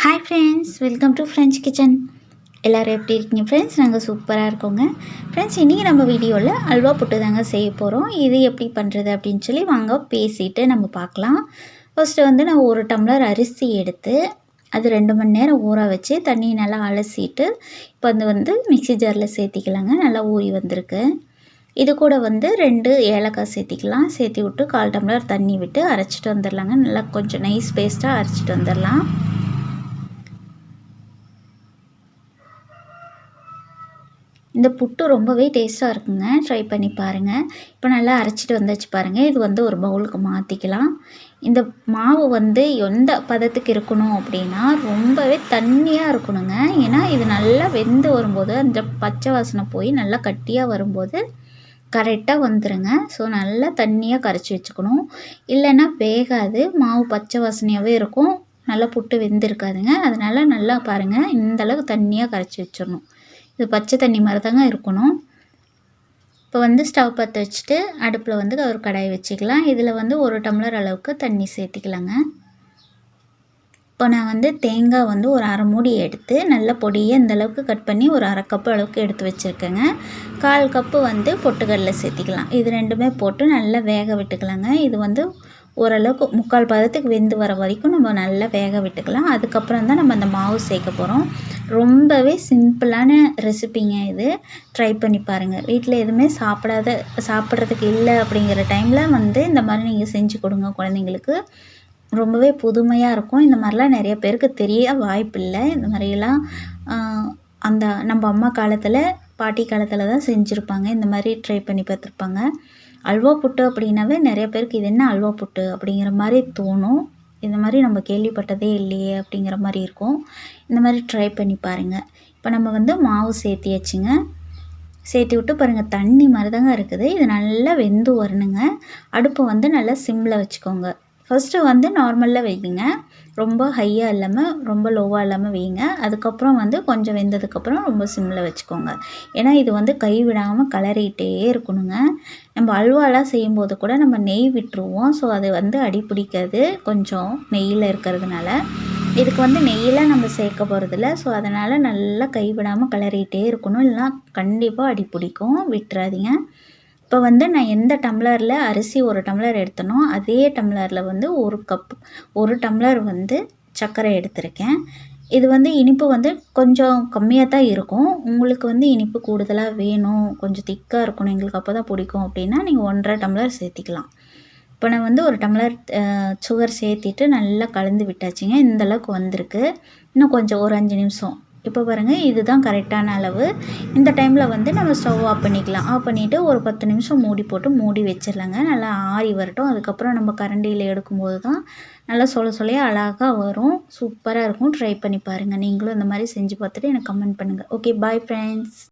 Hi friends, welcome to French kitchen. எல்லோரும் எப்படி இருக்கீங்க ஃப்ரெண்ட்ஸ்? நாங்கள் சூப்பராக இருக்கோங்க ஃப்ரெண்ட்ஸ். இன்றைக்கி நம்ம வீடியோவில் அல்வா புட்டு தாங்க செய்ய போகிறோம். இது எப்படி பண்ணுறது அப்படின்னு சொல்லி வாங்க பேசிட்டு நம்ம பார்க்கலாம். ஃபஸ்ட்டு வந்து நான் ஒரு டம்ளர் அரிசி எடுத்து அது 2 மணி நேரம் ஊற வச்சு தண்ணி நல்லா அலசிட்டு இப்போ வந்து மிக்ஸி ஜாரில் சேர்த்திக்கலாங்க. நல்லா ஊறி வந்திருக்கு. இது கூட வந்து 2 ஏலக்காய் சேர்த்திக்கலாம். சேர்த்தி விட்டு 1/4 டம்ளர் தண்ணி விட்டு அரைச்சிட்டு வந்துடலாங்க. நல்லா கொஞ்சம் நைஸ் பேஸ்ட்டாக அரைச்சிட்டு வந்துடலாம். இந்த புட்டு ரொம்பவே டேஸ்ட்டாக இருக்குங்க. ட்ரை பண்ணி பாருங்கள். இப்போ நல்லா அரைச்சிட்டு வந்தாச்சு பாருங்கள். இது வந்து ஒரு பவுலுக்கு மாற்றிக்கலாம். இந்த மாவு வந்து எந்த பதத்துக்கு இருக்கணும் அப்படின்னா ரொம்பவே தண்ணியாக இருக்கணுங்க. ஏன்னா இது நல்லா வெந்து வரும்போது அந்த பச்சை வாசனை போய் நல்லா கட்டியாக வரும்போது கரெக்டாக வந்துடுங்க. ஸோ நல்லா தண்ணியாக கரைச்சி வச்சுக்கணும். இல்லைன்னா வேகாது, மாவு பச்சை வாசனையாகவே இருக்கும், நல்லா புட்டு வெந்திருக்காதுங்க. அதனால் நல்லா பாருங்கள், இந்தளவுக்கு தண்ணியாக கரைச்சி வச்சிடணும். இது பச்சை தண்ணி மாதிரி தாங்க இருக்கணும். இப்போ வந்து ஸ்டவ் பற்ற வச்சுட்டு அடுப்பில் வந்து ஒரு கடாய் வச்சுக்கலாம். இதில் வந்து 1 டம்ளர் அளவுக்கு தண்ணி சேர்த்திக்கலாங்க. இப்போ நான் வந்து தேங்காய் வந்து ஒரு 1/2 மூடி எடுத்து நல்ல பொடியை இந்தளவுக்கு கட் பண்ணி ஒரு 1/2 கப்பு அளவுக்கு எடுத்து வச்சுருக்கேங்க. 1/4 கப்பு வந்து பொட்டுக்கடலை சேர்த்திக்கலாம். இது 2மே போட்டு நல்லா வேக விட்டுக்கலாங்க. இது வந்து ஓரளவுக்கு 3/4 பதத்துக்கு வெந்து வர வரைக்கும் நம்ம நல்லா வேக விட்டுக்கலாம். அதுக்கப்புறம் தான் நம்ம அந்த மாவு சேர்க்க போகிறோம். ரொம்பவே சிம்பிளான ரெசிபிங்க இது. ட்ரை பண்ணி பாருங்கள். வீட்டில் எதுவுமே சாப்பிட்றதுக்கு இல்லை அப்படிங்கிற டைமில் வந்து இந்த மாதிரி நீங்கள் செஞ்சு கொடுங்க குழந்தைங்களுக்கு. ரொம்பவே புதுமையாக இருக்கும். இந்த மாதிரிலாம் நிறைய பேருக்கு தெரிய வாய்ப்பில்லை. இந்த மாதிரியெல்லாம் அந்த நம்ம அம்மா காலத்தில், பாட்டி காலத்தில் தான் செஞ்சுருப்பாங்க. இந்த மாதிரி ட்ரை பண்ணி பார்த்துருப்பாங்க. அல்வா புட்டு அப்படின்னாவே நிறைய பேருக்கு இது என்ன அல்வா புட்டு அப்படிங்கிற மாதிரி தோணும். இந்த மாதிரி நம்ம கேள்விப்பட்டதே இல்லையே அப்படிங்கிற மாதிரி இருக்கும். இந்த மாதிரி ட்ரை பண்ணி பாருங்கள். இப்போ நம்ம வந்து மாவு சேர்த்தியாச்சுங்க. சேர்த்தி விட்டு பாருங்கள், தண்ணி மாதிரி தாங்க இருக்குது. இது நல்லா வெந்து வரணுங்க. அடுப்பு வந்து நல்லா சிம்மில் வச்சுக்கோங்க. ஃபஸ்ட்டு வந்து நார்மலில் வைங்க. ரொம்ப ஹையாக இல்லாமல் ரொம்ப லோவாக இல்லாமல் வைங்க. அதுக்கப்புறம் வந்து கொஞ்சம் வெந்ததுக்கப்புறம் ரொம்ப சிம்மில் வச்சுக்கோங்க. ஏன்னா இது வந்து கை விடாமல் கிளறிட்டே இருக்கணுங்க. நம்ம அல்வாலாம் செய்யும்போது கூட நம்ம நெய் விட்டுருவோம். ஸோ அது வந்து அடி பிடிக்காது கொஞ்சம் நெய்யில் இருக்கிறதுனால. இதுக்கு வந்து நெய்யில் நம்ம சேர்க்க போகிறதில்ல. ஸோ அதனால் நல்லா கை விடாமல் கிளறிட்டே இருக்கணும். இல்லைனா கண்டிப்பாக அடி பிடிக்கும், விட்டுறாதீங்க. இப்போ வந்து நான் எந்த டம்ளரில் அரிசி 1 டம்ளர் எடுத்தனோ அதே டம்ளரில் வந்து 1 டம்ளர் வந்து சர்க்கரை எடுத்திருக்கேன். இது வந்து இனிப்பு வந்து கொஞ்சம் கம்மியாக தான் இருக்கும். உங்களுக்கு வந்து இனிப்பு கூடுதலாக வேணும், கொஞ்சம் திக்காக இருக்கணும், எங்களுக்கு அப்போ தான் பிடிக்கும் அப்படின்னா நீங்கள் 1.5 டம்ளர் சேர்த்திக்கலாம். இப்போ நான் வந்து 1 டம்ளர் சுகர் சேர்த்திட்டு நல்லா கலந்து விட்டாச்சுங்க. இந்தளவுக்கு வந்திருக்கு. இன்னும் கொஞ்சம் ஒரு 5 நிமிஷம். இப்போ பாருங்கள், இதுதான் கரெக்டான அளவு. இந்த டைமில் வந்து நம்ம ஸ்டவ் ஆஃப் பண்ணிக்கலாம். ஆஃப் பண்ணிவிட்டு ஒரு 10 நிமிஷம் மூடி போட்டு மூடி வச்சிடலாங்க. நல்லா ஆறி வரட்டும். அதுக்கப்புறம் நம்ம கரண்டியில் எடுக்கும்போது தான் நல்லா சொலையாக அழகாக வரும். சூப்பராக இருக்கும். ட்ரை பண்ணி பாருங்கள். நீங்களும் இந்த மாதிரி செஞ்சு பார்த்துட்டு எனக்கு கமெண்ட் பண்ணுங்கள். Okay, bye friends.